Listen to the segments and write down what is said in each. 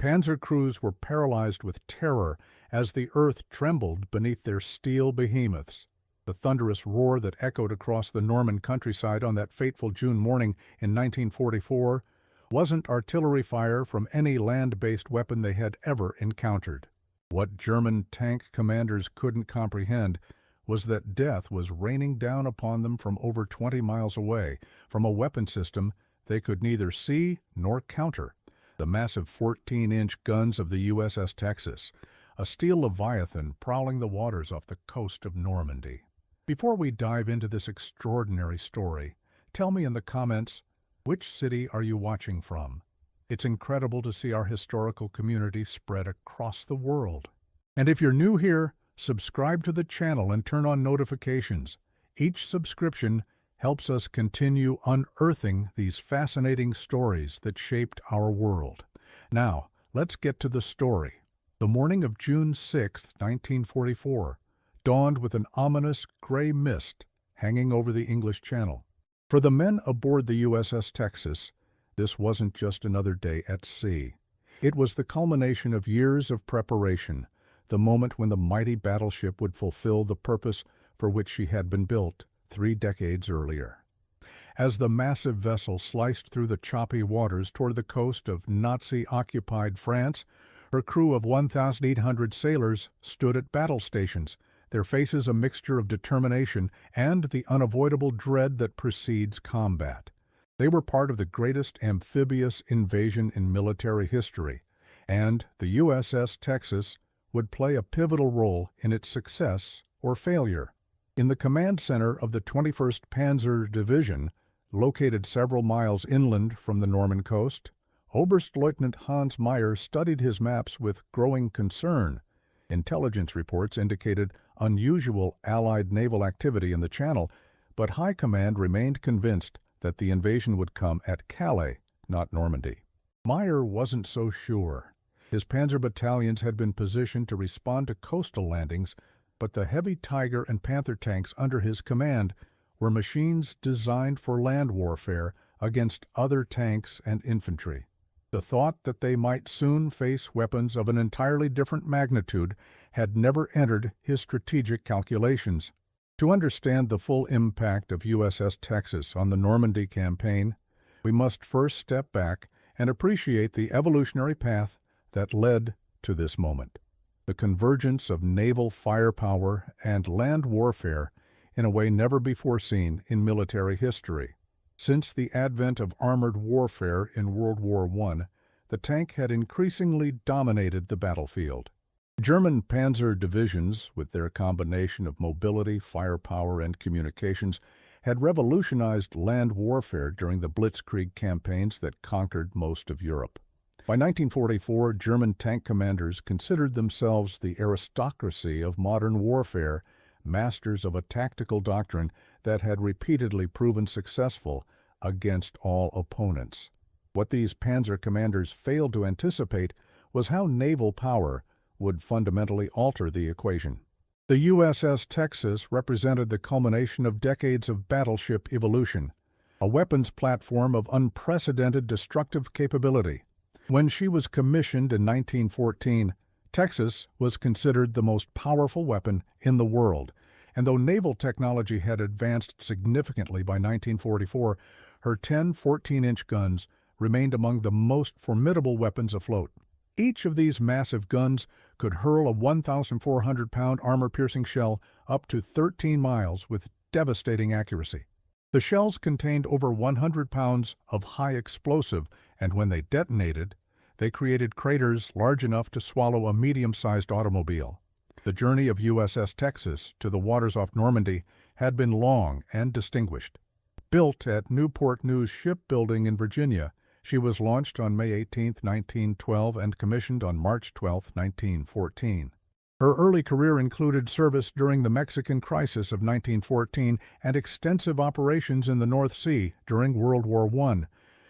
Panzer crews were paralyzed with terror as the earth trembled beneath their steel behemoths. The thunderous roar that echoed across the Norman countryside on that fateful June morning in 1944 wasn't artillery fire from any land-based weapon they had ever encountered. What German tank commanders couldn't comprehend was that death was raining down upon them from over 20 miles away, from a weapon system they could neither see nor counter. The massive 14-inch guns of the USS Texas, a steel leviathan prowling the waters off the coast of Normandy. Before we dive into this extraordinary story, tell me in the comments, which city are you watching from? It's incredible to see our historical community spread across the world. And if you're new here, subscribe to the channel and turn on notifications. Each subscription helps us continue unearthing these fascinating stories that shaped our world. Now, let's get to the story. The morning of June 6, 1944, dawned with an ominous gray mist hanging over the English Channel. For the men aboard the USS Texas, this wasn't just another day at sea. It was the culmination of years of preparation, the moment when the mighty battleship would fulfill the purpose for which she had been built 3 decades earlier. As the massive vessel sliced through the choppy waters toward the coast of Nazi-occupied France, her crew of 1,800 sailors stood at battle stations, their faces a mixture of determination and the unavoidable dread that precedes combat. They were part of the greatest amphibious invasion in military history, and the USS Texas would play a pivotal role in its success or failure. In the command center of the 21st Panzer Division, located several miles inland from the Norman coast, Oberstleutnant Hans Meyer studied his maps with growing concern. Intelligence reports indicated unusual Allied naval activity in the Channel, but High Command remained convinced that the invasion would come at Calais, not Normandy. Meyer wasn't so sure. His panzer battalions had been positioned to respond to coastal landings, but the heavy Tiger and Panther tanks under his command were machines designed for land warfare against other tanks and infantry. The thought that they might soon face weapons of an entirely different magnitude had never entered his strategic calculations. To understand the full impact of USS Texas on the Normandy campaign, we must first step back and appreciate the evolutionary path that led to this moment. The convergence of naval firepower and land warfare in a way never before seen in military history. Since the advent of armored warfare in World War I, the tank had increasingly dominated the battlefield. German panzer divisions, with their combination of mobility, firepower, and communications, had revolutionized land warfare during the Blitzkrieg campaigns that conquered most of Europe. By 1944, German tank commanders considered themselves the aristocracy of modern warfare, masters of a tactical doctrine that had repeatedly proven successful against all opponents. What these panzer commanders failed to anticipate was how naval power would fundamentally alter the equation. The USS Texas represented the culmination of decades of battleship evolution, a weapons platform of unprecedented destructive capability. When she was commissioned in 1914, Texas was considered the most powerful weapon in the world, and though naval technology had advanced significantly by 1944, her 10 14-inch guns remained among the most formidable weapons afloat. Each of these massive guns could hurl a 1,400-pound armor-piercing shell up to 13 miles with devastating accuracy. The shells contained over 100 pounds of high explosive, and when they detonated, they created craters large enough to swallow a medium-sized automobile. The journey of USS Texas to the waters off Normandy had been long and distinguished. Built at Newport News Shipbuilding in Virginia, she was launched on May 18, 1912 and commissioned on March 12, 1914. Her early career included service during the Mexican crisis of 1914 and extensive operations in the North Sea during World War I,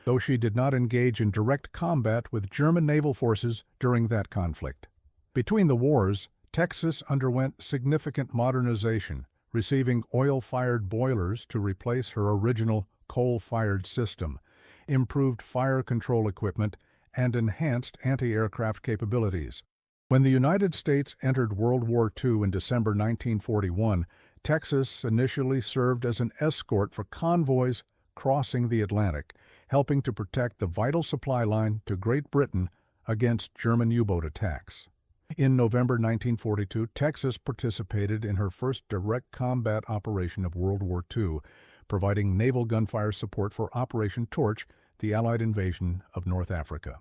though she did not engage in direct combat with German naval forces during that conflict. Between the wars, Texas underwent significant modernization, receiving oil-fired boilers to replace her original coal-fired system, improved fire control equipment, and enhanced anti-aircraft capabilities. When the United States entered World War II in December 1941, Texas initially served as an escort for convoys crossing the Atlantic, helping to protect the vital supply line to Great Britain against German U-boat attacks. In November 1942, Texas participated in her first direct combat operation of World War II, providing naval gunfire support for Operation Torch, the Allied invasion of North Africa.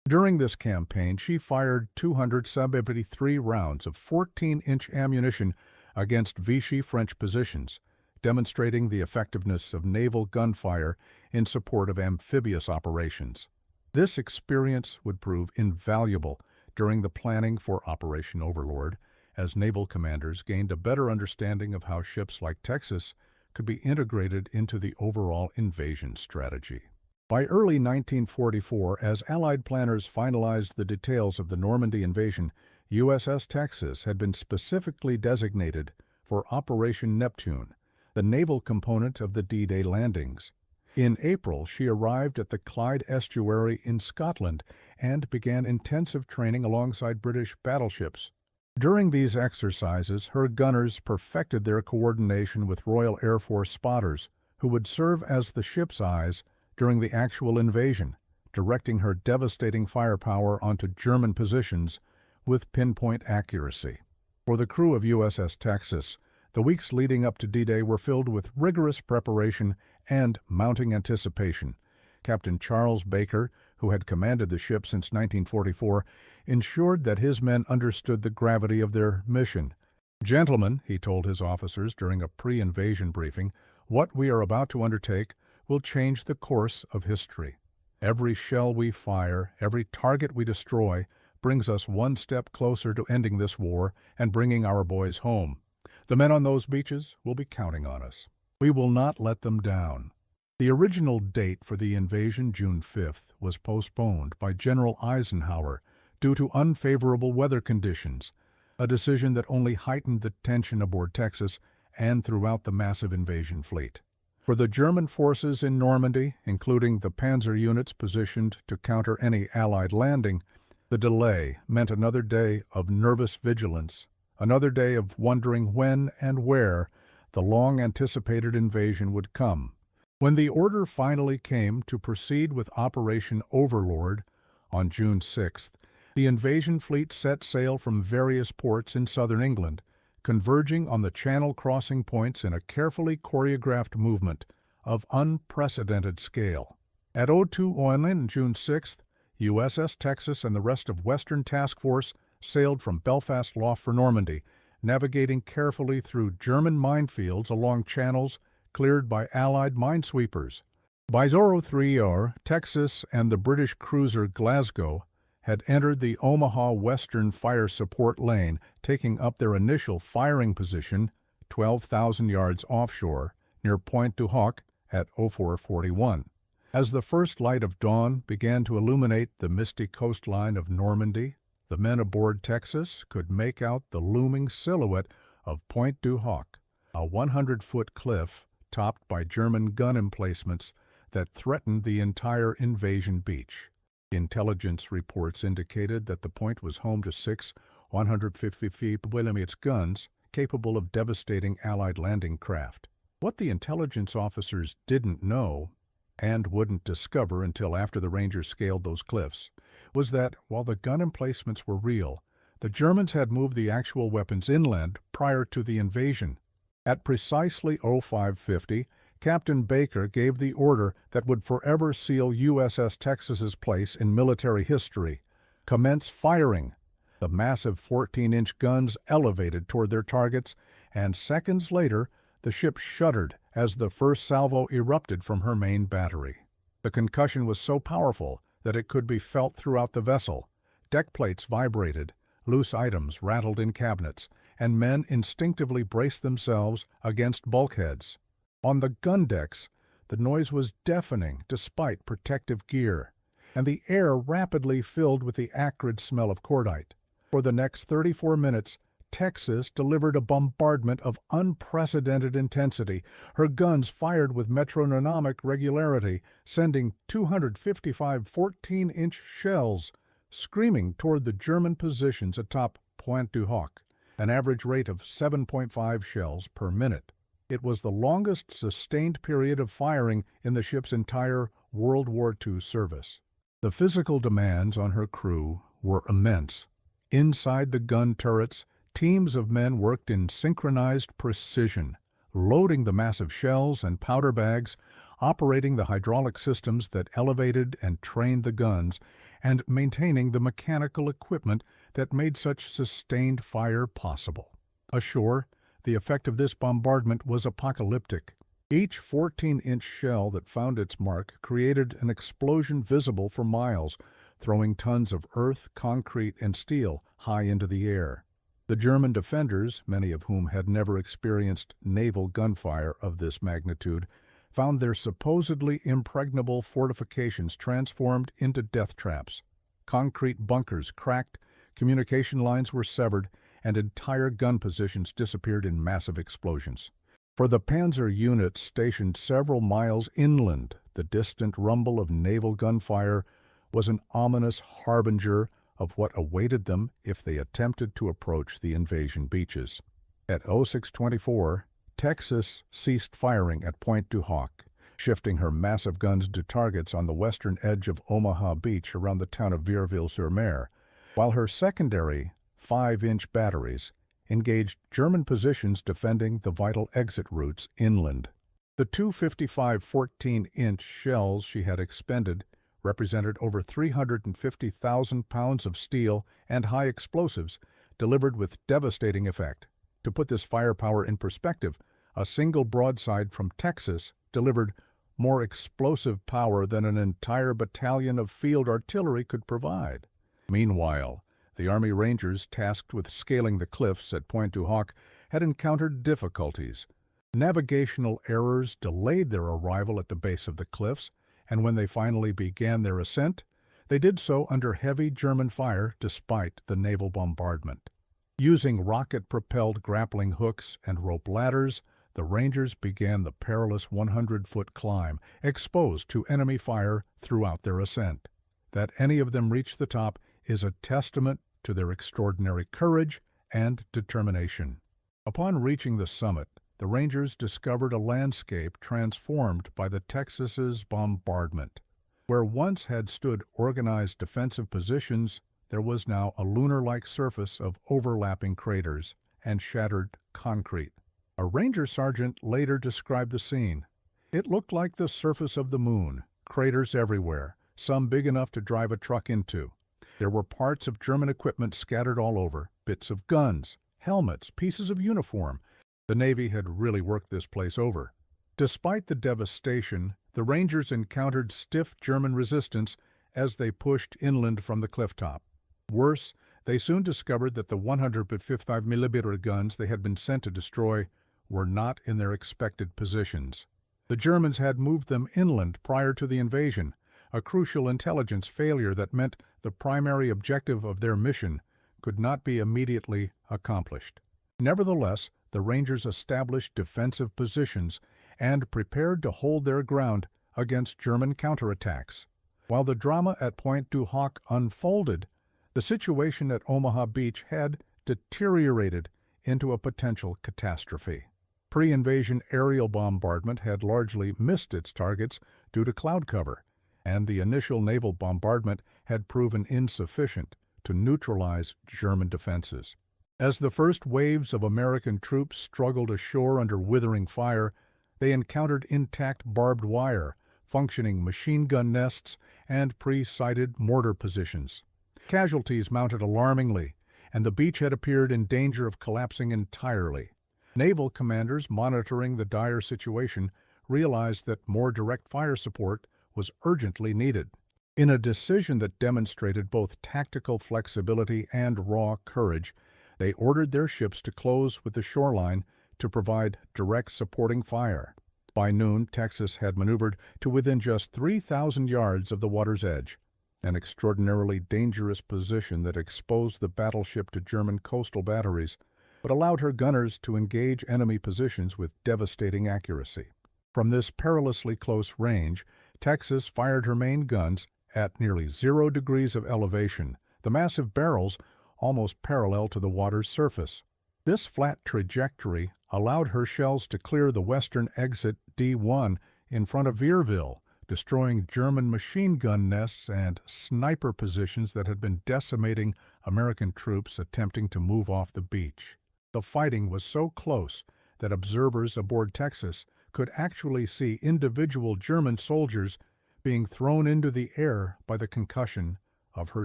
During this campaign, she fired 273 rounds of 14-inch ammunition against Vichy French positions, demonstrating the effectiveness of naval gunfire in support of amphibious operations. This experience would prove invaluable during the planning for Operation Overlord, as naval commanders gained a better understanding of how ships like Texas could be integrated into the overall invasion strategy. By early 1944, as Allied planners finalized the details of the Normandy invasion, USS Texas had been specifically designated for Operation Neptune, the naval component of the D-Day landings. In April, she arrived at the Clyde Estuary in Scotland and began intensive training alongside British battleships. During these exercises, her gunners perfected their coordination with Royal Air Force spotters, who would serve as the ship's eyes during the actual invasion, directing her devastating firepower onto German positions with pinpoint accuracy. For the crew of USS Texas, the weeks leading up to D-Day were filled with rigorous preparation and mounting anticipation. Captain Charles Baker, who had commanded the ship since 1944, ensured that his men understood the gravity of their mission. "Gentlemen," he told his officers during a pre-invasion briefing, "what we are about to undertake will change the course of history. Every shell we fire, every target we destroy, brings us one step closer to ending this war and bringing our boys home. The men on those beaches will be counting on us. We will not let them down." The original date for the invasion, June 5th, was postponed by General Eisenhower due to unfavorable weather conditions, a decision that only heightened the tension aboard Texas and throughout the massive invasion fleet. For the German forces in Normandy, including the Panzer units positioned to counter any Allied landing, the delay meant another day of nervous vigilance, another day of wondering when and where the long-anticipated invasion would come. When the order finally came to proceed with Operation Overlord on June 6th, the invasion fleet set sail from various ports in southern England, converging on the Channel crossing points in a carefully choreographed movement of unprecedented scale. At 02:01 on June 6th, USS Texas and the rest of Western Task Force sailed from Belfast Lough for Normandy, navigating carefully through German minefields along channels cleared by Allied minesweepers. By 03:00, Texas and the British cruiser Glasgow had entered the Omaha Western Fire Support Lane, taking up their initial firing position 12,000 yards offshore near Point du Hoc at 04:41. As the first light of dawn began to illuminate the misty coastline of Normandy, the men aboard Texas could make out the looming silhouette of Point du Hoc, a 100-foot cliff topped by German gun emplacements that threatened the entire invasion beach. Intelligence reports indicated that the point was home to 6 150mm guns capable of devastating Allied landing craft. What the intelligence officers didn't know, and wouldn't discover until after the Rangers scaled those cliffs, was that while the gun emplacements were real, the Germans had moved the actual weapons inland prior to the invasion. At precisely 05:50, Captain Baker gave the order that would forever seal USS Texas's place in military history: commence firing. The massive 14-inch guns elevated toward their targets, and seconds later, the ship shuddered as the first salvo erupted from her main battery. The concussion was so powerful that it could be felt throughout the vessel. Deck plates vibrated, loose items rattled in cabinets, and men instinctively braced themselves against bulkheads. On the gun decks, the noise was deafening despite protective gear, and the air rapidly filled with the acrid smell of cordite. For the next 34 minutes, Texas delivered a bombardment of unprecedented intensity. Her guns fired with metronomic regularity, sending 255 14-inch shells screaming toward the German positions atop Pointe du Hoc, an average rate of 7.5 shells per minute. It was the longest sustained period of firing in the ship's entire World War II service. The physical demands on her crew were immense. Inside the gun turrets, teams of men worked in synchronized precision, loading the massive shells and powder bags, operating the hydraulic systems that elevated and trained the guns, and maintaining the mechanical equipment that made such sustained fire possible. Ashore, the effect of this bombardment was apocalyptic. Each 14-inch shell that found its mark created an explosion visible for miles, throwing tons of earth, concrete, and steel high into the air. The German defenders, many of whom had never experienced naval gunfire of this magnitude, found their supposedly impregnable fortifications transformed into death traps. Concrete bunkers cracked, communication lines were severed, and entire gun positions disappeared in massive explosions. For the Panzer units stationed several miles inland, the distant rumble of naval gunfire was an ominous harbinger of what awaited them if they attempted to approach the invasion beaches. At 0624, Texas ceased firing at Pointe du Hoc, shifting her massive guns to targets on the western edge of Omaha Beach around the town of Vierville-sur-Mer, while her secondary 5-inch batteries engaged German positions defending the vital exit routes inland. The 255 14-inch shells she had expended represented over 350,000 pounds of steel and high explosives delivered with devastating effect. To put this firepower in perspective, a single broadside from Texas delivered more explosive power than an entire battalion of field artillery could provide. Meanwhile, the Army Rangers tasked with scaling the cliffs at Pointe du Hoc had encountered difficulties. Navigational errors delayed their arrival at the base of the cliffs, and when they finally began their ascent, they did so under heavy German fire despite the naval bombardment. Using rocket-propelled grappling hooks and rope ladders, the Rangers began the perilous 100-foot climb, exposed to enemy fire throughout their ascent. That any of them reached the top is a testament to their extraordinary courage and determination. Upon reaching the summit, the Rangers discovered a landscape transformed by the Texas's bombardment. Where once had stood organized defensive positions, there was now a lunar-like surface of overlapping craters and shattered concrete. A Ranger sergeant later described the scene. It looked like the surface of the moon, craters everywhere, some big enough to drive a truck into. There were parts of German equipment scattered all over, bits of guns, helmets, pieces of uniform. The Navy had really worked this place over. Despite the devastation, the Rangers encountered stiff German resistance as they pushed inland from the cliff top. Worse, they soon discovered that the 155mm guns they had been sent to destroy were not in their expected positions. The Germans had moved them inland prior to the invasion, a crucial intelligence failure that meant the primary objective of their mission could not be immediately accomplished. Nevertheless, the Rangers established defensive positions and prepared to hold their ground against German counterattacks. While the drama at Pointe du Hoc unfolded, the situation at Omaha Beach had deteriorated into a potential catastrophe. Pre-invasion aerial bombardment had largely missed its targets due to cloud cover, and the initial naval bombardment had proven insufficient to neutralize German defenses. As the first waves of American troops struggled ashore under withering fire, they encountered intact barbed wire, functioning machine gun nests, and pre-sighted mortar positions. Casualties mounted alarmingly, and the beach had appeared in danger of collapsing entirely. Naval commanders monitoring the dire situation realized that more direct fire support was urgently needed. In a decision that demonstrated both tactical flexibility and raw courage, they ordered their ships to close with the shoreline to provide direct supporting fire. By noon, Texas had maneuvered to within just 3,000 yards of the water's edge, an extraordinarily dangerous position that exposed the battleship to German coastal batteries. but allowed her gunners to engage enemy positions with devastating accuracy. From this perilously close range, Texas fired her main guns at nearly 0 degrees of elevation, the massive barrels almost parallel to the water's surface. This flat trajectory allowed her shells to clear the western exit D1 in front of Vierville, destroying German machine gun nests and sniper positions that had been decimating American troops attempting to move off the beach. The fighting was so close that observers aboard Texas could actually see individual German soldiers being thrown into the air by the concussion of her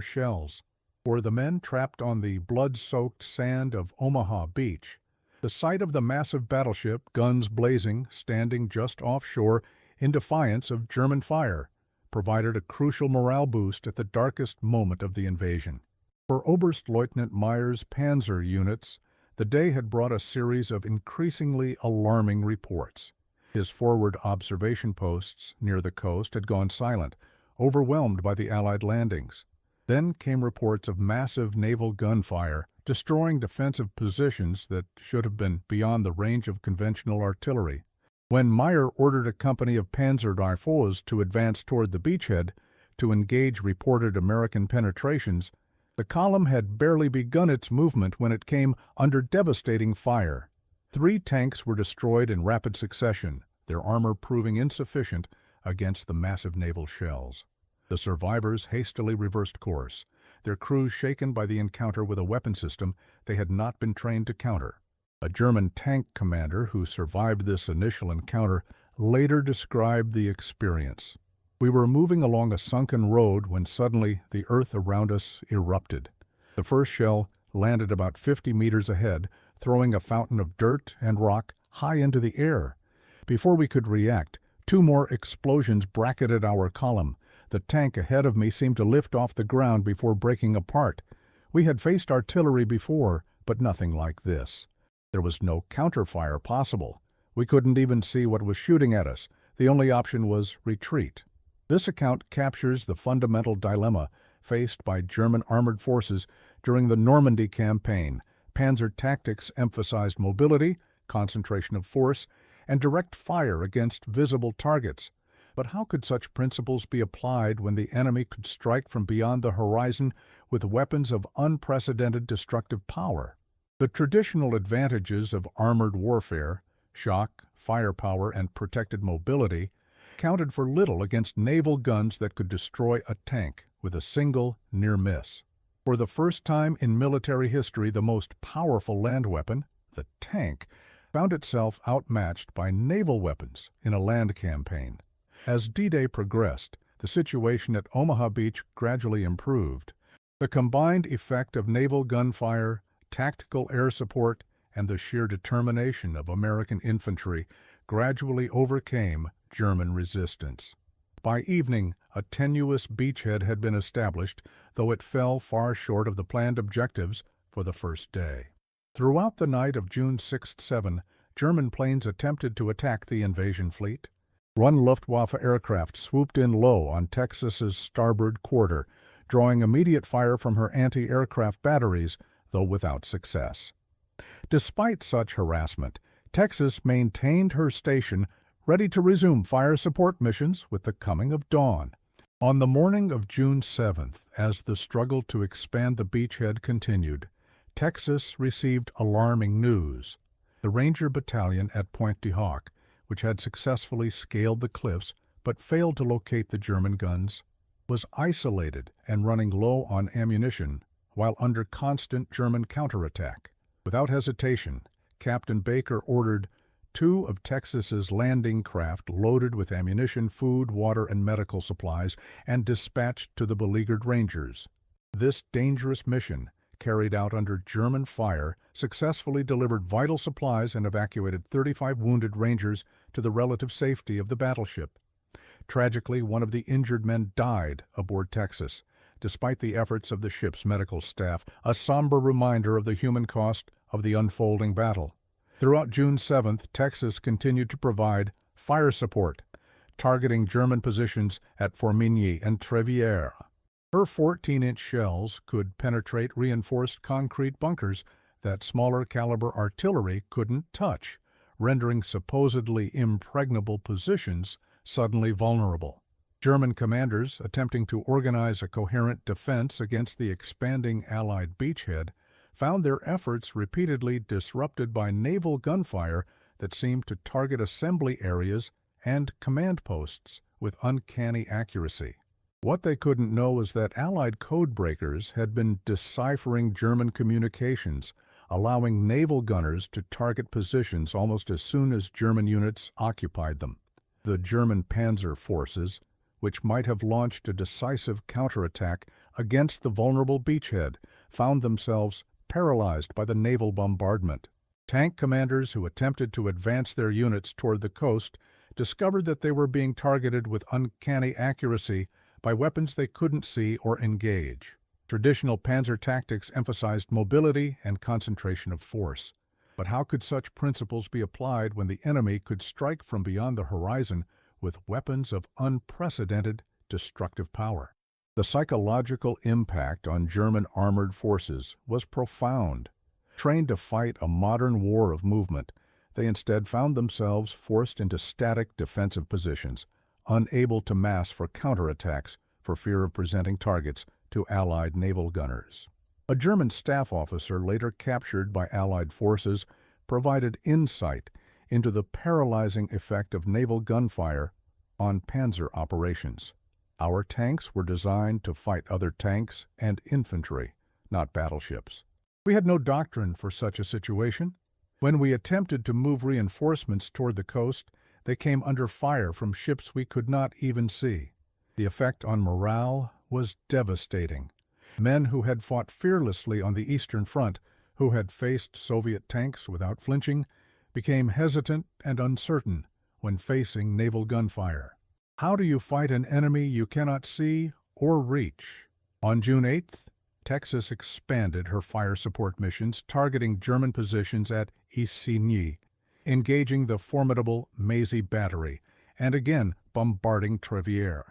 shells. For the men trapped on the blood-soaked sand of Omaha Beach, the sight of the massive battleship, guns blazing, standing just offshore in defiance of German fire, provided a crucial morale boost at the darkest moment of the invasion. For Oberstleutnant Meyer's Panzer units, the day had brought a series of increasingly alarming reports. His forward observation posts near the coast had gone silent, overwhelmed by the Allied landings. Then came reports of massive naval gunfire, destroying defensive positions that should have been beyond the range of conventional artillery. When Meyer ordered a company of Panzer rifles to advance toward the beachhead to engage reported American penetrations, the column had barely begun its movement when it came under devastating fire. 3 tanks were destroyed in rapid succession, their armor proving insufficient against the massive naval shells. The survivors hastily reversed course, their crews shaken by the encounter with a weapon system they had not been trained to counter. A German tank commander who survived this initial encounter later described the experience. "We were moving along a sunken road when suddenly the earth around us erupted. The first shell landed about 50 meters ahead, throwing a fountain of dirt and rock high into the air. Before we could react, 2 more explosions bracketed our column. The tank ahead of me seemed to lift off the ground before breaking apart. We had faced artillery before, but nothing like this. There was no counterfire possible. We couldn't even see what was shooting at us. The only option was retreat." This account captures the fundamental dilemma faced by German armored forces during the Normandy campaign. Panzer tactics emphasized mobility, concentration of force, and direct fire against visible targets. But how could such principles be applied when the enemy could strike from beyond the horizon with weapons of unprecedented destructive power? The traditional advantages of armored warfare, shock, firepower, and protected mobility, counted for little against naval guns that could destroy a tank with a single near miss. For the first time in military history, the most powerful land weapon, the tank, found itself outmatched by naval weapons in a land campaign. As D-Day progressed, the situation at Omaha Beach gradually improved. The combined effect of naval gunfire, tactical air support, and the sheer determination of American infantry gradually overcame German resistance. By evening, a tenuous beachhead had been established, though it fell far short of the planned objectives for the first day. Throughout the night of June 6-7, German planes attempted to attack the invasion fleet. One Luftwaffe aircraft swooped in low on Texas's starboard quarter, drawing immediate fire from her anti-aircraft batteries, though without success. Despite such harassment, Texas maintained her station, ready to resume fire support missions with the coming of dawn. On the morning of June 7th, as the struggle to expand the beachhead continued, Texas received alarming news. The Ranger Battalion at Pointe du Hoc, which had successfully scaled the cliffs but failed to locate the German guns, was isolated and running low on ammunition while under constant German counterattack. Without hesitation, Captain Baker ordered 2 of Texas's landing craft loaded with ammunition, food, water, and medical supplies and dispatched to the beleaguered Rangers. This dangerous mission, carried out under German fire, successfully delivered vital supplies and evacuated 35 wounded Rangers to the relative safety of the battleship. Tragically, one of the injured men died aboard Texas, despite the efforts of the ship's medical staff, a somber reminder of the human cost of the unfolding battle. Throughout June 7th, Texas continued to provide fire support, targeting German positions at Formigny and Trevière. Her 14-inch shells could penetrate reinforced concrete bunkers that smaller caliber artillery couldn't touch, rendering supposedly impregnable positions suddenly vulnerable. German commanders, attempting to organize a coherent defense against the expanding Allied beachhead, found their efforts repeatedly disrupted by naval gunfire that seemed to target assembly areas and command posts with uncanny accuracy. What they couldn't know was that Allied code breakers had been deciphering German communications, allowing naval gunners to target positions almost as soon as German units occupied them. The German Panzer forces, which might have launched a decisive counterattack against the vulnerable beachhead, found themselves paralyzed by the naval bombardment. Tank commanders who attempted to advance their units toward the coast discovered that they were being targeted with uncanny accuracy by weapons they couldn't see or engage. Traditional Panzer tactics emphasized mobility and concentration of force. But how could such principles be applied when the enemy could strike from beyond the horizon with weapons of unprecedented destructive power? The psychological impact on German armored forces was profound. Trained to fight a modern war of movement, they instead found themselves forced into static defensive positions, unable to mass for counterattacks for fear of presenting targets to Allied naval gunners. A German staff officer later captured by Allied forces provided insight into the paralyzing effect of naval gunfire on Panzer operations. Our tanks were designed to fight other tanks and infantry, not battleships. We had no doctrine for such a situation. When we attempted to move reinforcements toward the coast, they came under fire from ships we could not even see. The effect on morale was devastating. Men who had fought fearlessly on the Eastern Front, who had faced Soviet tanks without flinching, became hesitant and uncertain when facing naval gunfire. How do you fight an enemy you cannot see or reach? On June 8th, Texas expanded her fire support missions targeting German positions at Isigny, engaging the formidable Mazy Battery, and again bombarding Trevière.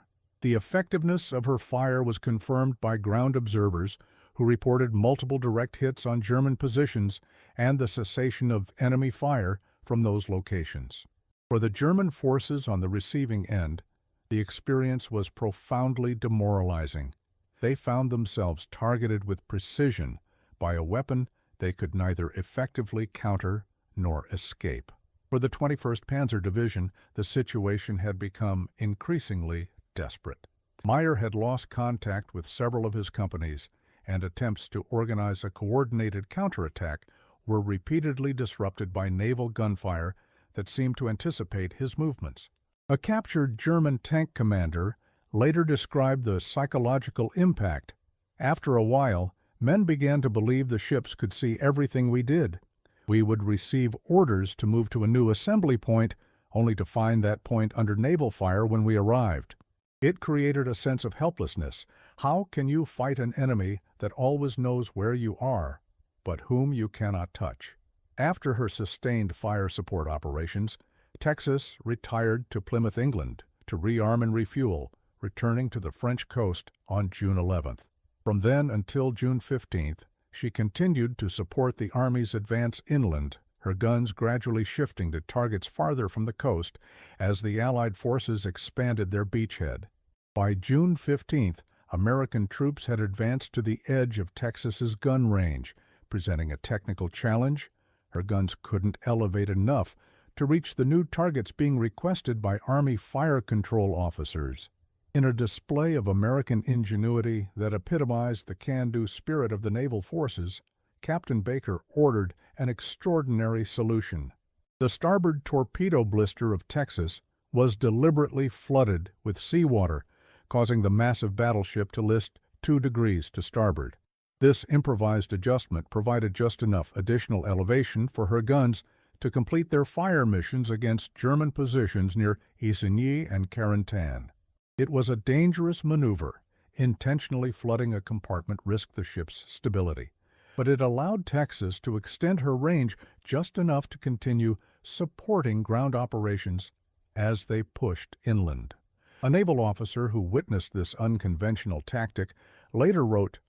The effectiveness of her fire was confirmed by ground observers who reported multiple direct hits on German positions and the cessation of enemy fire from those locations. For the German forces on the receiving end, the experience was profoundly demoralizing. They found themselves targeted with precision by a weapon they could neither effectively counter nor escape. For the 21st Panzer Division, the situation had become increasingly desperate. Meyer had lost contact with several of his companies, and attempts to organize a coordinated counterattack were repeatedly disrupted by naval gunfire that seemed to anticipate his movements. A captured German tank commander later described the psychological impact. After a while, men began to believe the ships could see everything we did. We would receive orders to move to a new assembly point, only to find that point under naval fire when we arrived. It created a sense of helplessness. How can you fight an enemy that always knows where you are, but whom you cannot touch? After her sustained fire support operations, Texas retired to Plymouth, England, to rearm and refuel, returning to the French coast on June 11th. From then until June 15th, she continued to support the Army's advance inland, her guns gradually shifting to targets farther from the coast as the Allied forces expanded their beachhead. By June 15th, American troops had advanced to the edge of Texas's gun range, presenting a technical challenge. Her guns couldn't elevate enough to reach the new targets being requested by Army fire control officers. In a display of American ingenuity that epitomized the can-do spirit of the naval forces, Captain Baker ordered an extraordinary solution. The starboard torpedo blister of Texas was deliberately flooded with seawater, causing the massive battleship to list 2 degrees to starboard. This improvised adjustment provided just enough additional elevation for her guns to complete their fire missions against German positions near Isigny and Carentan. It was a dangerous maneuver. Intentionally flooding a compartment risked the ship's stability, but it allowed Texas to extend her range just enough to continue supporting ground operations as they pushed inland. A naval officer who witnessed this unconventional tactic later wrote,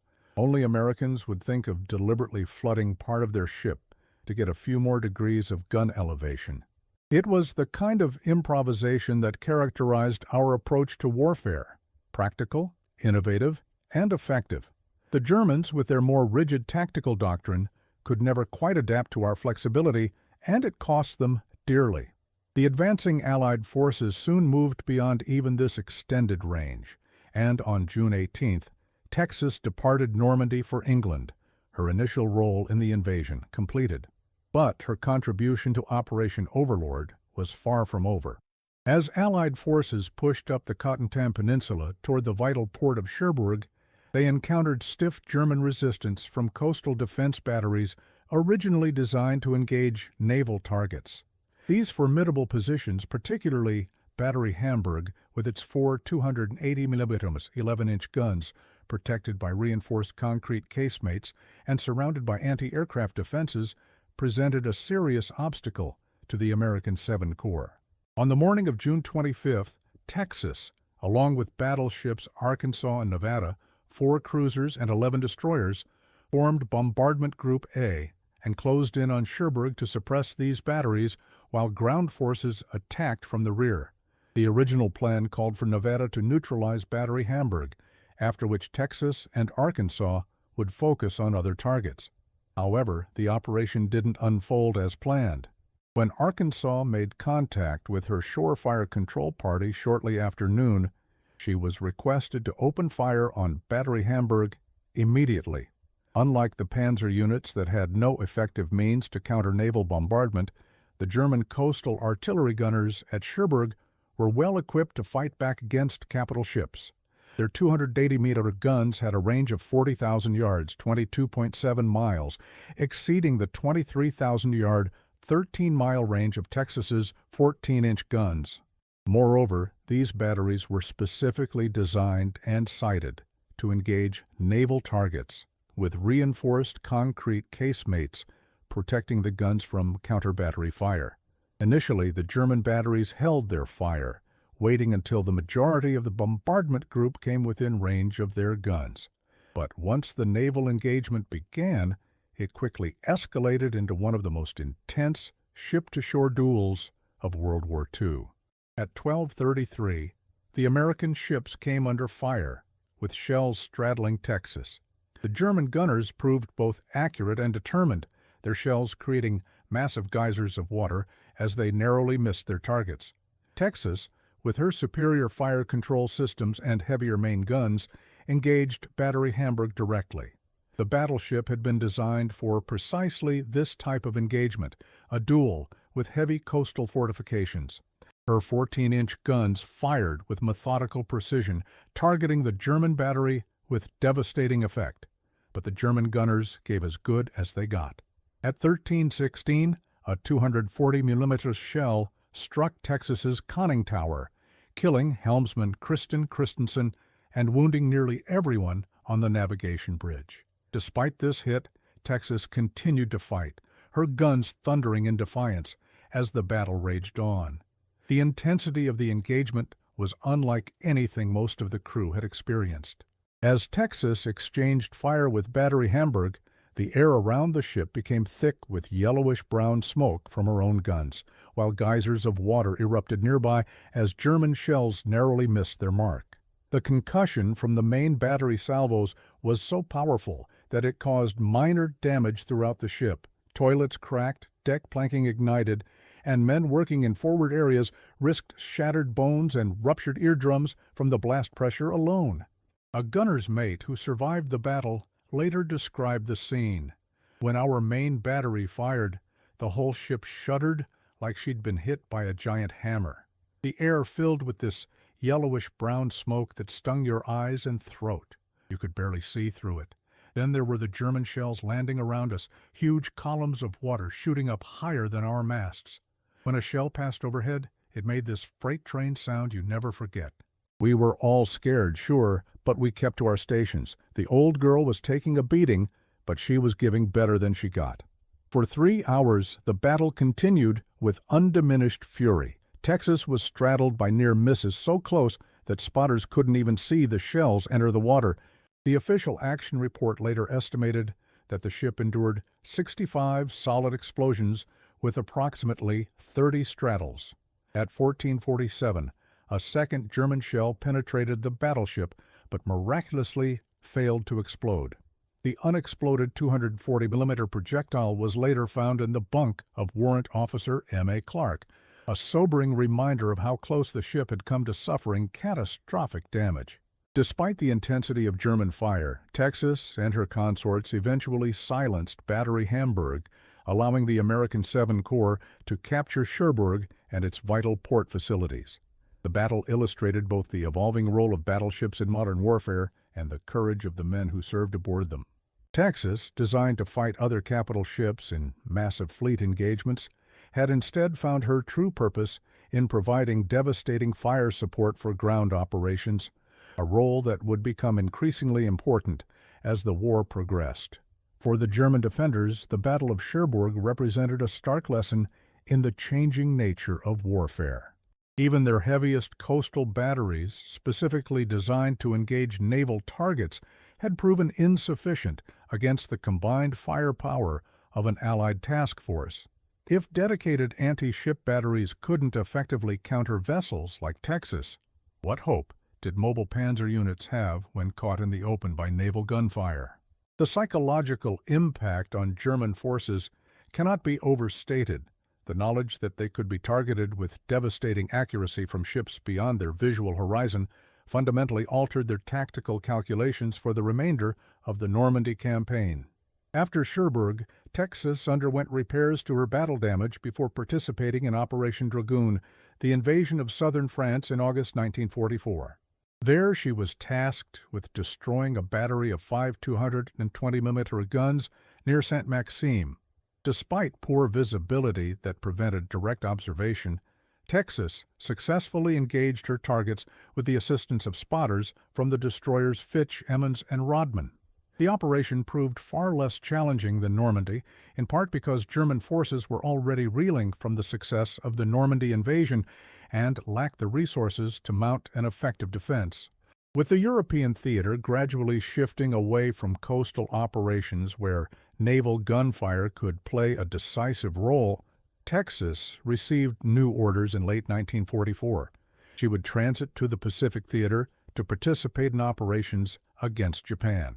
Only Americans would think of deliberately flooding part of their ship to get a few more degrees of gun elevation. It was the kind of improvisation that characterized our approach to warfare: practical, innovative, and effective. The Germans, with their more rigid tactical doctrine, could never quite adapt to our flexibility, and it cost them dearly. The advancing Allied forces soon moved beyond even this extended range, and on June 18th, Texas departed Normandy for England, her initial role in the invasion completed. But her contribution to Operation Overlord was far from over. As Allied forces pushed up the Cotentin Peninsula toward the vital port of Cherbourg, they encountered stiff German resistance from coastal defense batteries originally designed to engage naval targets. These formidable positions, particularly Battery Hamburg with its four 280mm 11-inch guns, protected by reinforced concrete casemates and surrounded by anti-aircraft defenses, presented a serious obstacle to the American 7 Corps. On the morning of June 25th, Texas, along with battleships Arkansas and Nevada, 4 cruisers and 11 destroyers, formed Bombardment Group A and closed in on Cherbourg to suppress these batteries while ground forces attacked from the rear. The original plan called for Nevada to neutralize Battery Hamburg, after which Texas and Arkansas would focus on other targets. However, the operation didn't unfold as planned. When Arkansas made contact with her shore fire control party shortly after noon, she was requested to open fire on Battery Hamburg immediately. Unlike the Panzer units that had no effective means to counter naval bombardment, the German coastal artillery gunners at Cherbourg were well equipped to fight back against capital ships. Their 280-meter guns had a range of 40,000 yards, 22.7 miles, exceeding the 23,000-yard, 13-mile range of Texas's 14-inch guns. Moreover, these batteries were specifically designed and sighted to engage naval targets, with reinforced concrete casemates protecting the guns from counter-battery fire. Initially, the German batteries held their fire, waiting until the majority of the bombardment group came within range of their guns. But once the naval engagement began, it quickly escalated into one of the most intense ship-to-shore duels of World War II. At 12:33, the American ships came under fire, with shells straddling Texas. The German gunners proved both accurate and determined, their shells creating massive geysers of water as they narrowly missed their targets. Texas, with her superior fire control systems and heavier main guns, engaged Battery Hamburg directly. The battleship had been designed for precisely this type of engagement, a duel with heavy coastal fortifications. Her 14-inch guns fired with methodical precision, targeting the German battery with devastating effect. But the German gunners gave as good as they got. At 13:16, a 240mm shell struck Texas's conning tower, killing helmsman Kristen Christensen and wounding nearly everyone on the navigation bridge. Despite this hit, Texas continued to fight, her guns thundering in defiance as the battle raged on. The intensity of the engagement was unlike anything most of the crew had experienced. As Texas exchanged fire with Battery Hamburg, the air around the ship became thick with yellowish-brown smoke from her own guns, while geysers of water erupted nearby as German shells narrowly missed their mark. The concussion from the main battery salvos was so powerful that it caused minor damage throughout the ship. Toilets cracked, deck planking ignited, and men working in forward areas risked shattered bones and ruptured eardrums from the blast pressure alone. A gunner's mate who survived the battle later described the scene. When our main battery fired, the whole ship shuddered like she'd been hit by a giant hammer. The air filled with this yellowish-brown smoke that stung your eyes and throat. You could barely see through it. Then there were the German shells landing around us, huge columns of water shooting up higher than our masts. When a shell passed overhead, it made this freight train sound you never forget. We were all scared, sure, but we kept to our stations. The old girl was taking a beating, but she was giving better than she got. For 3 hours, the battle continued with undiminished fury. Texas was straddled by near misses so close that spotters couldn't even see the shells enter the water. The official action report later estimated that the ship endured 65 solid explosions with approximately 30 straddles. At 14:47, a second German shell penetrated the battleship but miraculously failed to explode. The unexploded 240-millimeter projectile was later found in the bunk of Warrant Officer M.A. Clark, a sobering reminder of how close the ship had come to suffering catastrophic damage. Despite the intensity of German fire, Texas and her consorts eventually silenced Battery Hamburg, allowing the American 7 Corps to capture Cherbourg and its vital port facilities. The battle illustrated both the evolving role of battleships in modern warfare and the courage of the men who served aboard them. Texas, designed to fight other capital ships in massive fleet engagements, had instead found her true purpose in providing devastating fire support for ground operations, a role that would become increasingly important as the war progressed. For the German defenders, the Battle of Cherbourg represented a stark lesson in the changing nature of warfare. Even their heaviest coastal batteries, specifically designed to engage naval targets, had proven insufficient against the combined firepower of an Allied task force. If dedicated anti-ship batteries couldn't effectively counter vessels like Texas, what hope did mobile Panzer units have when caught in the open by naval gunfire? The psychological impact on German forces cannot be overstated. The knowledge that they could be targeted with devastating accuracy from ships beyond their visual horizon fundamentally altered their tactical calculations for the remainder of the Normandy campaign. After Cherbourg, Texas underwent repairs to her battle damage before participating in Operation Dragoon, the invasion of southern France in August 1944. There she was tasked with destroying a battery of 5 220mm guns near Saint-Maxime. Despite poor visibility that prevented direct observation, Texas successfully engaged her targets with the assistance of spotters from the destroyers Fitch, Emmons, and Rodman. The operation proved far less challenging than Normandy, in part because German forces were already reeling from the success of the Normandy invasion and lacked the resources to mount an effective defense. With the European theater gradually shifting away from coastal operations where naval gunfire could play a decisive role, Texas received new orders in late 1944. She would transit to the Pacific Theater to participate in operations against Japan.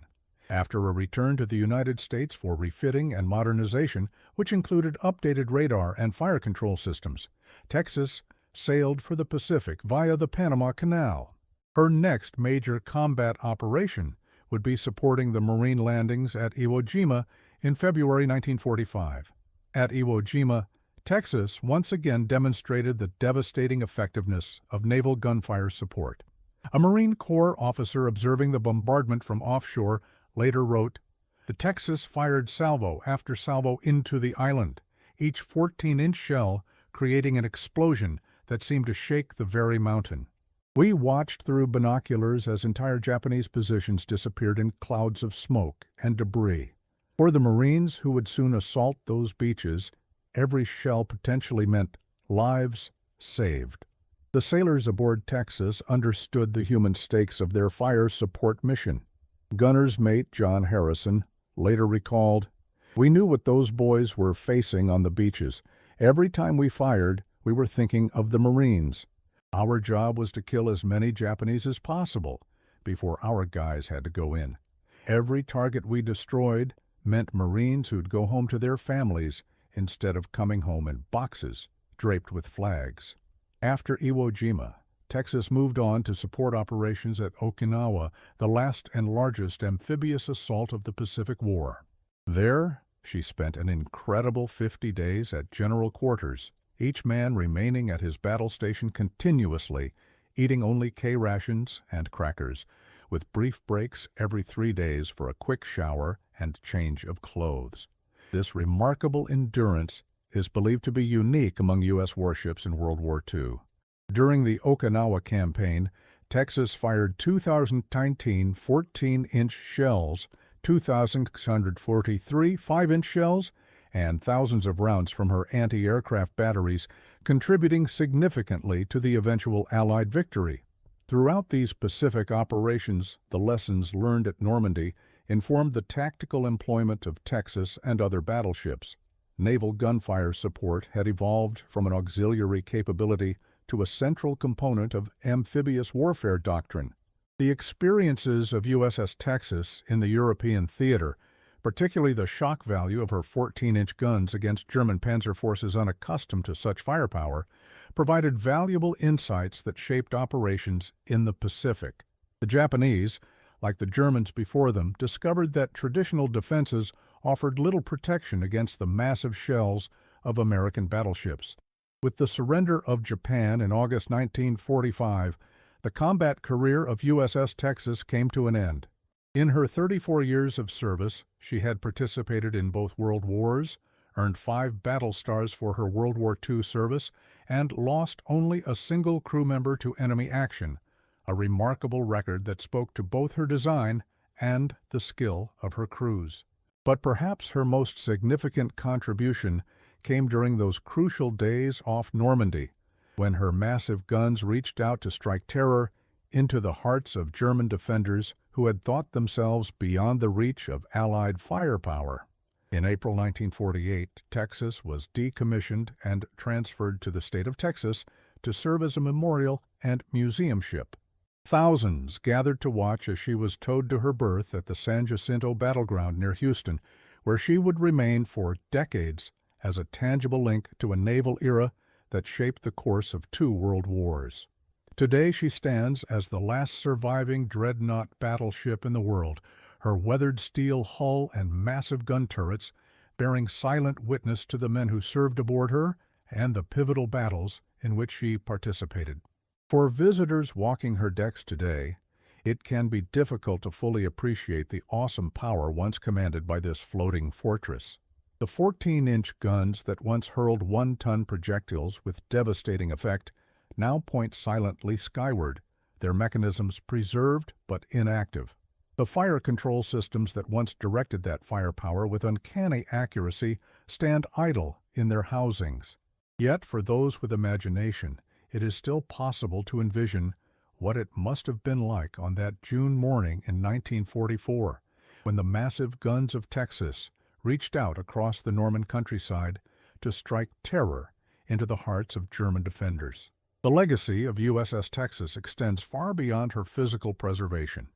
After a return to the United States for refitting and modernization, which included updated radar and fire control systems, Texas sailed for the Pacific via the Panama Canal. Her next major combat operation would be supporting the Marine landings at Iwo Jima in February 1945. At Iwo Jima, Texas once again demonstrated the devastating effectiveness of naval gunfire support. A Marine Corps officer observing the bombardment from offshore later wrote, "The Texas fired salvo after salvo into the island, each 14-inch shell creating an explosion that seemed to shake the very mountain. We watched through binoculars as entire Japanese positions disappeared in clouds of smoke and debris. For the Marines who would soon assault those beaches, every shell potentially meant lives saved." The sailors aboard Texas understood the human stakes of their fire support mission. Gunner's mate John Harrison later recalled, "We knew what those boys were facing on the beaches. Every time we fired, we were thinking of the Marines. Our job was to kill as many Japanese as possible before our guys had to go in. Every target we destroyed meant Marines who'd go home to their families instead of coming home in boxes draped with flags." After Iwo Jima, Texas moved on to support operations at Okinawa, the last and largest amphibious assault of the Pacific War. There, she spent an incredible 50 days at general quarters, each man remaining at his battle station continuously, eating only K-rations and crackers, with brief breaks every 3 days for a quick shower and change of clothes. This remarkable endurance is believed to be unique among U.S. warships in World War II. During the Okinawa campaign, Texas fired 2,019 14-inch shells, 2,643 5-inch shells, and thousands of rounds from her anti-aircraft batteries, contributing significantly to the eventual Allied victory. Throughout these Pacific operations, the lessons learned at Normandy informed the tactical employment of Texas and other battleships. Naval gunfire support had evolved from an auxiliary capability to a central component of amphibious warfare doctrine. The experiences of USS Texas in the European theater, particularly the shock value of her 14-inch guns against German panzer forces unaccustomed to such firepower, provided valuable insights that shaped operations in the Pacific. The Japanese, like the Germans before them, discovered that traditional defenses offered little protection against the massive shells of American battleships. With the surrender of Japan in August 1945, the combat career of USS Texas came to an end. In her 34 years of service, she had participated in both World Wars, earned 5 battle stars for her World War II service, and lost only a single crew member to enemy action, a remarkable record that spoke to both her design and the skill of her crews. But perhaps her most significant contribution came during those crucial days off Normandy, when her massive guns reached out to strike terror into the hearts of German defenders who had thought themselves beyond the reach of Allied firepower. In April 1948, Texas was decommissioned and transferred to the state of Texas to serve as a memorial and museum ship. Thousands gathered to watch as she was towed to her berth at the San Jacinto battleground near Houston, where she would remain for decades as a tangible link to a naval era that shaped the course of 2 world wars. Today she stands as the last surviving dreadnought battleship in the world, her weathered steel hull and massive gun turrets bearing silent witness to the men who served aboard her and the pivotal battles in which she participated. For visitors walking her decks today, it can be difficult to fully appreciate the awesome power once commanded by this floating fortress. The 14-inch guns that once hurled 1-ton projectiles with devastating effect now point silently skyward, their mechanisms preserved but inactive. The fire control systems that once directed that firepower with uncanny accuracy stand idle in their housings. Yet for those with imagination, it is still possible to envision what it must have been like on that June morning in 1944, when the massive guns of Texas reached out across the Norman countryside to strike terror into the hearts of German defenders. The legacy of USS Texas extends far beyond her physical preservation.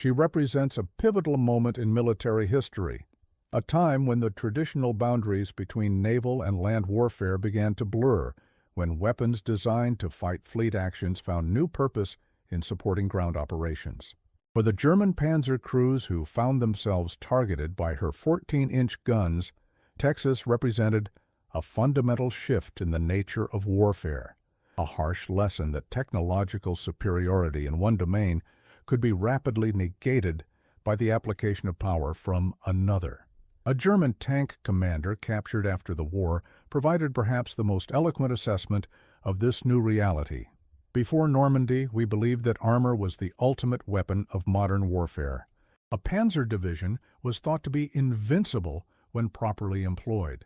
She represents a pivotal moment in military history, a time when the traditional boundaries between naval and land warfare began to blur, when weapons designed to fight fleet actions found new purpose in supporting ground operations. For the German Panzer crews who found themselves targeted by her 14-inch guns, Texas represented a fundamental shift in the nature of warfare, a harsh lesson that technological superiority in one domain could be rapidly negated by the application of power from another. A German tank commander captured after the war provided perhaps the most eloquent assessment of this new reality. Before Normandy, we believed that armor was the ultimate weapon of modern warfare. A Panzer division was thought to be invincible when properly employed.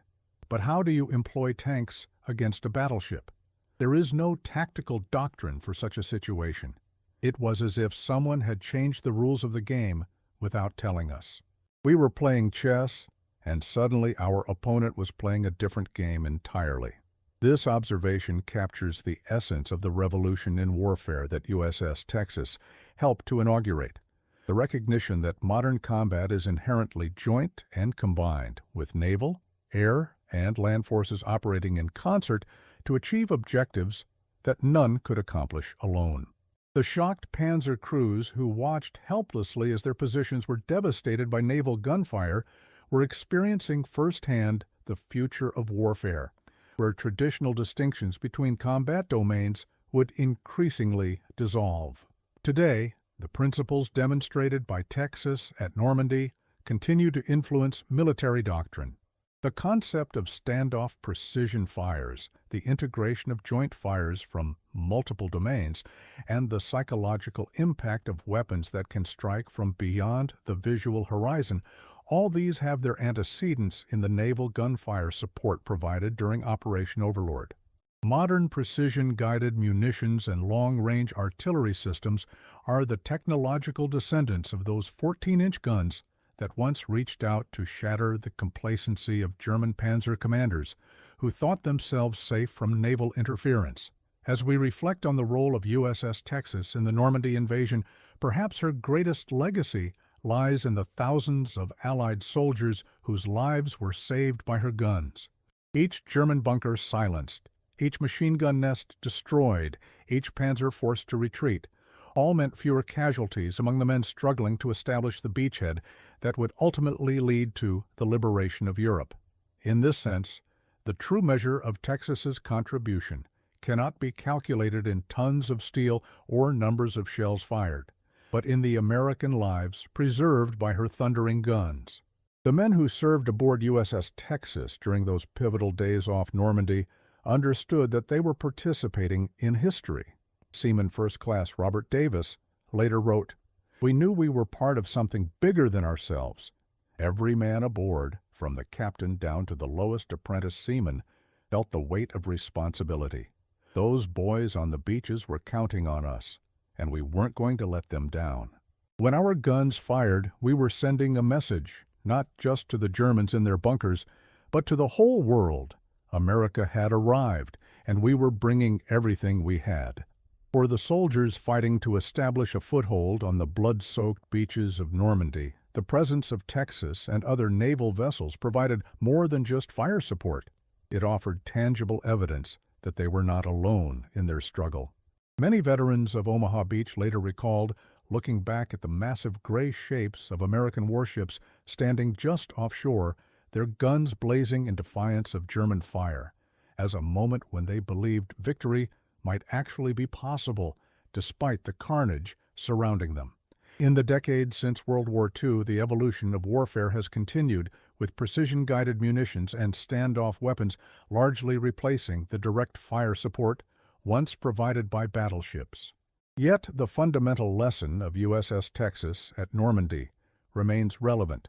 But how do you employ tanks against a battleship? There is no tactical doctrine for such a situation. It was as if someone had changed the rules of the game without telling us. We were playing chess, and suddenly our opponent was playing a different game entirely. This observation captures the essence of the revolution in warfare that USS Texas helped to inaugurate, the recognition that modern combat is inherently joint and combined, with naval, air, and land forces operating in concert to achieve objectives that none could accomplish alone. The shocked Panzer crews who watched helplessly as their positions were devastated by naval gunfire were experiencing firsthand the future of warfare, where traditional distinctions between combat domains would increasingly dissolve. Today, the principles demonstrated by Texas at Normandy continue to influence military doctrine. The concept of standoff precision fires, the integration of joint fires from multiple domains, and the psychological impact of weapons that can strike from beyond the visual horizon, all these have their antecedents in the naval gunfire support provided during Operation Overlord. Modern precision-guided munitions and long-range artillery systems are the technological descendants of those 14-inch guns that once reached out to shatter the complacency of German Panzer commanders who thought themselves safe from naval interference. As we reflect on the role of USS Texas in the Normandy invasion, perhaps her greatest legacy lies in the thousands of Allied soldiers whose lives were saved by her guns. Each German bunker silenced, each machine gun nest destroyed, each Panzer forced to retreat, all meant fewer casualties among the men struggling to establish the beachhead that would ultimately lead to the liberation of Europe. In this sense, the true measure of Texas's contribution cannot be calculated in tons of steel or numbers of shells fired, but in the American lives preserved by her thundering guns. The men who served aboard USS Texas during those pivotal days off Normandy understood that they were participating in history. Seaman First Class Robert Davis later wrote, "We knew we were part of something bigger than ourselves. Every man aboard, from the captain down to the lowest apprentice seaman, felt the weight of responsibility. Those boys on the beaches were counting on us, and we weren't going to let them down." When our guns fired, we were sending a message, not just to the Germans in their bunkers, but to the whole world. America had arrived, and we were bringing everything we had. For the soldiers fighting to establish a foothold on the blood-soaked beaches of Normandy, the presence of Texas and other naval vessels provided more than just fire support. It offered tangible evidence that they were not alone in their struggle. Many veterans of Omaha Beach later recalled looking back at the massive gray shapes of American warships standing just offshore, their guns blazing in defiance of German fire, as a moment when they believed victory might actually be possible, despite the carnage surrounding them. In the decades since World War II, the evolution of warfare has continued, with precision-guided munitions and standoff weapons largely replacing the direct fire support once provided by battleships. Yet the fundamental lesson of USS Texas at Normandy remains relevant.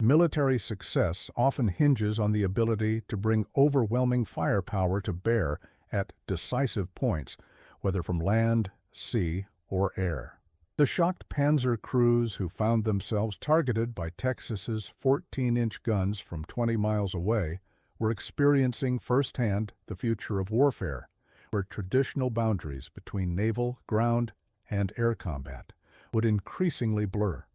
Military success often hinges on the ability to bring overwhelming firepower to bear at decisive points, whether from land, sea, or air. The shocked Panzer crews who found themselves targeted by Texas's 14-inch guns from 20 miles away were experiencing firsthand the future of warfare, where traditional boundaries between naval, ground, and air combat would increasingly blur.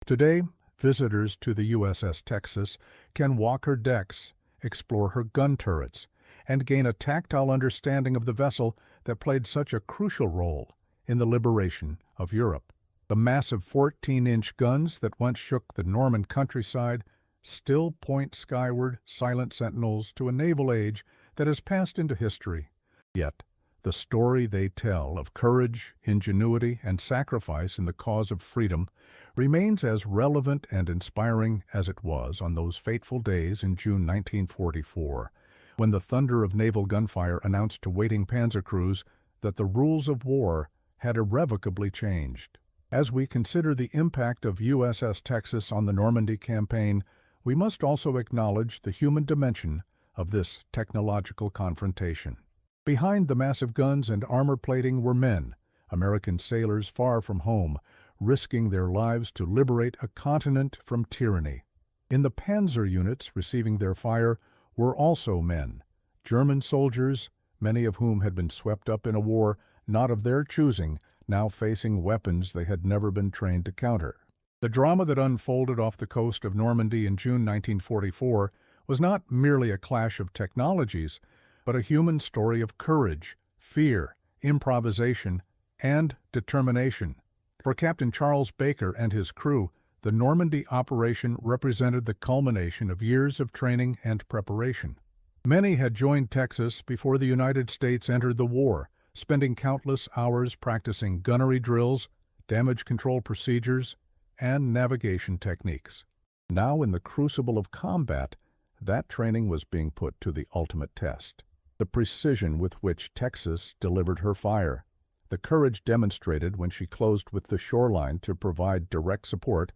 Today, visitors to the USS Texas can walk her decks, explore her gun turrets, and gain a tactile understanding of the vessel that played such a crucial role in the liberation of Europe. The massive 14-inch guns that once shook the Norman countryside still point skyward, silent sentinels to a naval age that has passed into history. Yet, the story they tell of courage, ingenuity, and sacrifice in the cause of freedom remains as relevant and inspiring as it was on those fateful days in June 1944, when the thunder of naval gunfire announced to waiting Panzer crews that the rules of war had irrevocably changed. As we consider the impact of USS Texas on the Normandy campaign, we must also acknowledge the human dimension of this technological confrontation. Behind the massive guns and armor plating were men, American sailors far from home, risking their lives to liberate a continent from tyranny. In the Panzer units receiving their fire were also men, German soldiers, many of whom had been swept up in a war not of their choosing, now facing weapons they had never been trained to counter. The drama that unfolded off the coast of Normandy in June 1944 was not merely a clash of technologies, but a human story of courage, fear, improvisation, and determination. For Captain Charles Baker and his crew, the Normandy operation represented the culmination of years of training and preparation. Many had joined Texas before the United States entered the war, spending countless hours practicing gunnery drills, damage control procedures, and navigation techniques. Now, in the crucible of combat, that training was being put to the ultimate test. The precision with which Texas delivered her fire, the courage demonstrated when she closed with the shoreline to provide direct support,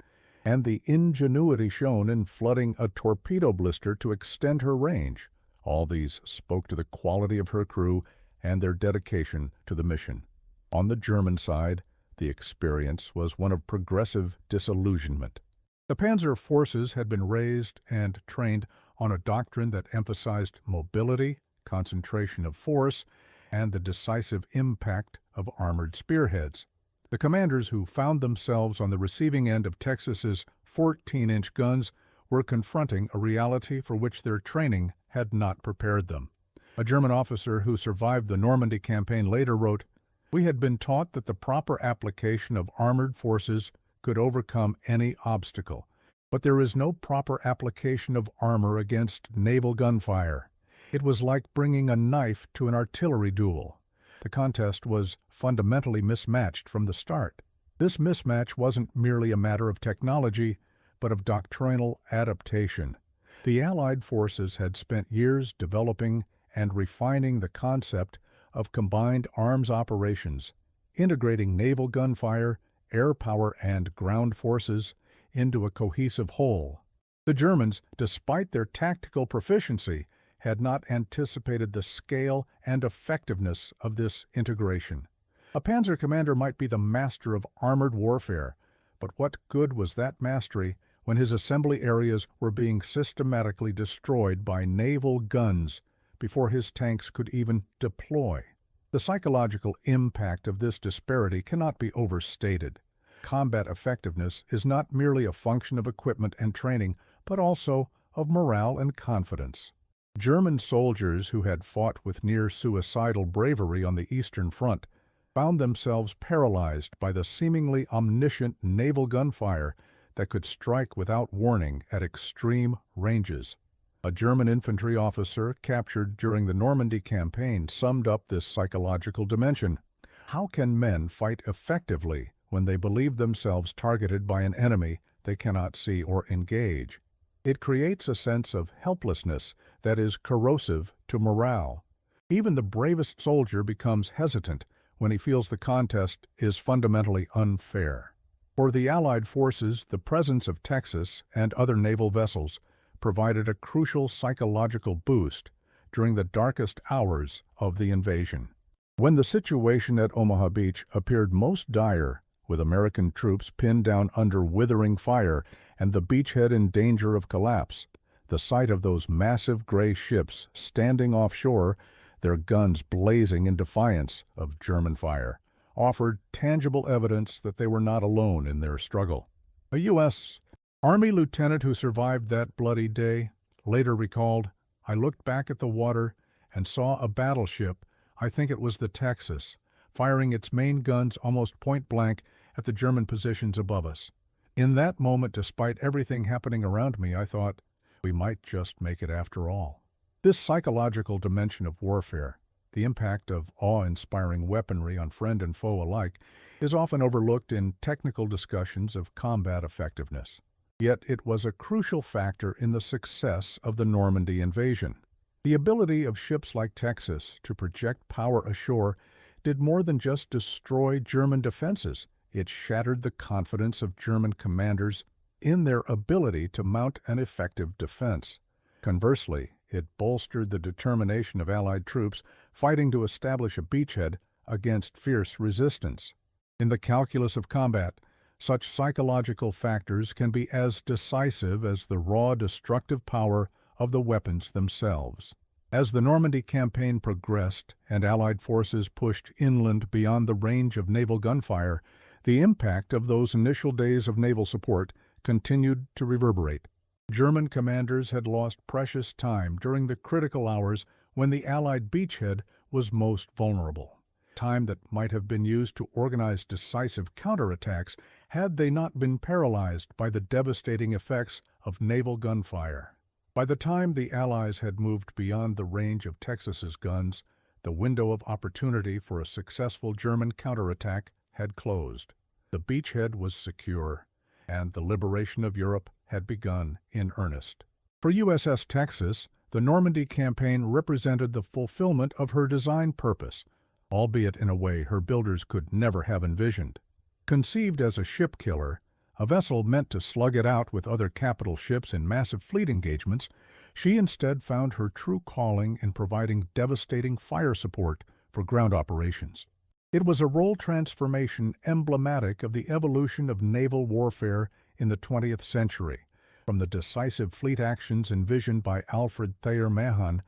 and the ingenuity shown in flooding a torpedo blister to extend her range, all these spoke to the quality of her crew and their dedication to the mission. On the German side, the experience was one of progressive disillusionment. The Panzer forces had been raised and trained on a doctrine that emphasized mobility, concentration of force, and the decisive impact of armored spearheads. The commanders who found themselves on the receiving end of Texas's 14-inch guns were confronting a reality for which their training had not prepared them. A German officer who survived the Normandy campaign later wrote, "We had been taught that the proper application of armored forces could overcome any obstacle, but there is no proper application of armor against naval gunfire. It was like bringing a knife to an artillery duel. The contest was fundamentally mismatched from the start. This mismatch wasn't merely a matter of technology, but of doctrinal adaptation. The Allied forces had spent years developing and refining the concept of combined arms operations, integrating naval gunfire, air power, and ground forces into a cohesive whole. The Germans, despite their tactical proficiency, had not anticipated the scale and effectiveness of this integration. A panzer commander might be the master of armored warfare, but what good was that mastery when his assembly areas were being systematically destroyed by naval guns before his tanks could even deploy? The psychological impact of this disparity cannot be overstated. Combat effectiveness is not merely a function of equipment and training, but also of morale and confidence. German soldiers who had fought with near-suicidal bravery on the Eastern Front found themselves paralyzed by the seemingly omniscient naval gunfire that could strike without warning at extreme ranges. A German infantry officer captured during the Normandy campaign summed up this psychological dimension. How can men fight effectively when they believe themselves targeted by an enemy they cannot see or engage? It creates a sense of helplessness that is corrosive to morale. Even the bravest soldier becomes hesitant when he feels the contest is fundamentally unfair. For the Allied forces, the presence of Texas and other naval vessels provided a crucial psychological boost during the darkest hours of the invasion. When the situation at Omaha Beach appeared most dire, with American troops pinned down under withering fire and the beachhead in danger of collapse, the sight of those massive gray ships standing offshore, their guns blazing in defiance of German fire, offered tangible evidence that they were not alone in their struggle. A U.S. Army lieutenant who survived that bloody day later recalled, "I looked back at the water and saw a battleship, I think it was the Texas, firing its main guns almost point-blank at the German positions above us. In that moment, despite everything happening around me, I thought, we might just make it after all." This psychological dimension of warfare, the impact of awe-inspiring weaponry on friend and foe alike, is often overlooked in technical discussions of combat effectiveness. Yet it was a crucial factor in the success of the Normandy invasion. The ability of ships like Texas to project power ashore did more than just destroy German defenses. It shattered the confidence of German commanders in their ability to mount an effective defense. Conversely, it bolstered the determination of Allied troops fighting to establish a beachhead against fierce resistance. In the calculus of combat, such psychological factors can be as decisive as the raw destructive power of the weapons themselves. As the Normandy campaign progressed and Allied forces pushed inland beyond the range of naval gunfire, the impact of those initial days of naval support continued to reverberate. German commanders had lost precious time during the critical hours when the Allied beachhead was most vulnerable, time that might have been used to organize decisive counterattacks had they not been paralyzed by the devastating effects of naval gunfire. By the time the Allies had moved beyond the range of Texas's guns, the window of opportunity for a successful German counterattack had closed. The beachhead was secure, and the liberation of Europe had begun in earnest. For USS Texas, the Normandy campaign represented the fulfillment of her design purpose, albeit in a way her builders could never have envisioned. Conceived as a ship killer, a vessel meant to slug it out with other capital ships in massive fleet engagements, she instead found her true calling in providing devastating fire support for ground operations. It was a role transformation emblematic of the evolution of naval warfare in the 20th century, from the decisive fleet actions envisioned by Alfred Thayer Mahan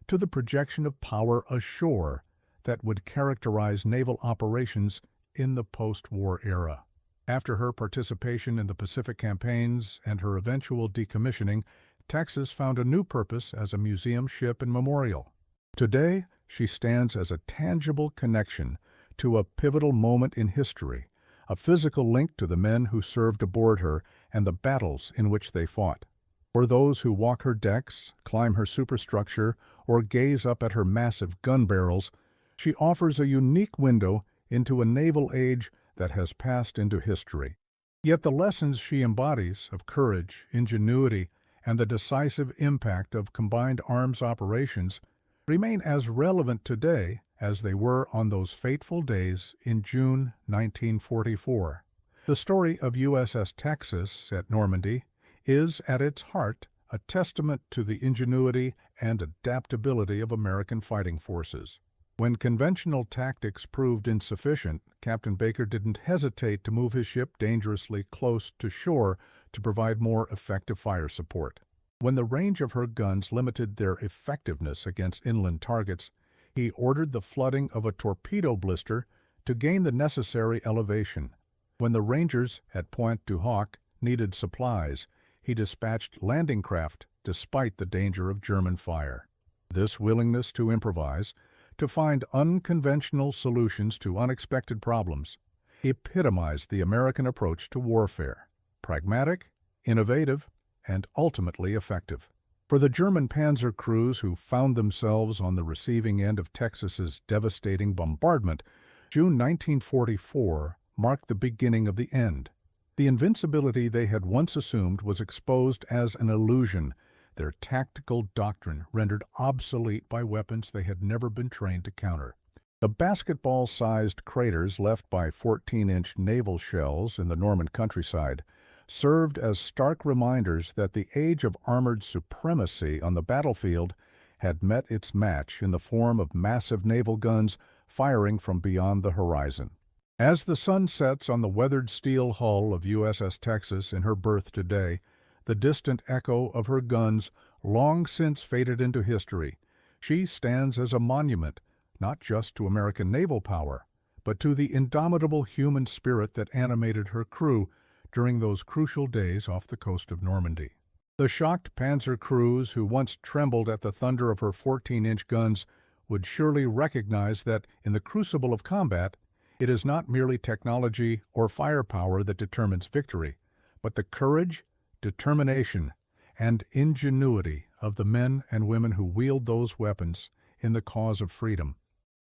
to the projection of power ashore that would characterize naval operations in the post-war era. After her participation in the Pacific campaigns and her eventual decommissioning, Texas found a new purpose as a museum ship and memorial. Today, she stands as a tangible connection to a pivotal moment in history, a physical link to the men who served aboard her and the battles in which they fought. For those who walk her decks, climb her superstructure, or gaze up at her massive gun barrels, she offers a unique window into a naval age that has passed into history. Yet the lessons she embodies of courage, ingenuity, and the decisive impact of combined arms operations remain as relevant today as they were on those fateful days in June 1944. The story of USS Texas at Normandy is, at its heart, a testament to the ingenuity and adaptability of American fighting forces. When conventional tactics proved insufficient, Captain Baker didn't hesitate to move his ship dangerously close to shore to provide more effective fire support. When the range of her guns limited their effectiveness against inland targets, he ordered the flooding of a torpedo blister to gain the necessary elevation. When the Rangers at Pointe du Hoc needed supplies, he dispatched landing craft despite the danger of German fire. This willingness to improvise, to find unconventional solutions to unexpected problems, epitomized the American approach to warfare: pragmatic, innovative, and ultimately effective. For the German Panzer crews who found themselves on the receiving end of Texas's devastating bombardment, June 1944 marked the beginning of the end. The invincibility they had once assumed was exposed as an illusion, their tactical doctrine rendered obsolete by weapons they had never been trained to counter. The basketball-sized craters left by 14-inch naval shells in the Norman countryside served as stark reminders that the age of armored supremacy on the battlefield had met its match in the form of massive naval guns firing from beyond the horizon. As the sun sets on the weathered steel hull of USS Texas in her berth today, the distant echo of her guns long since faded into history, she stands as a monument not just to American naval power, but to the indomitable human spirit that animated her crew during those crucial days off the coast of Normandy. The shocked Panzer crews who once trembled at the thunder of her 14-inch guns would surely recognize that in the crucible of combat, it is not merely technology or firepower that determines victory, but the courage, determination, and ingenuity of the men and women who wield those weapons in the cause of freedom.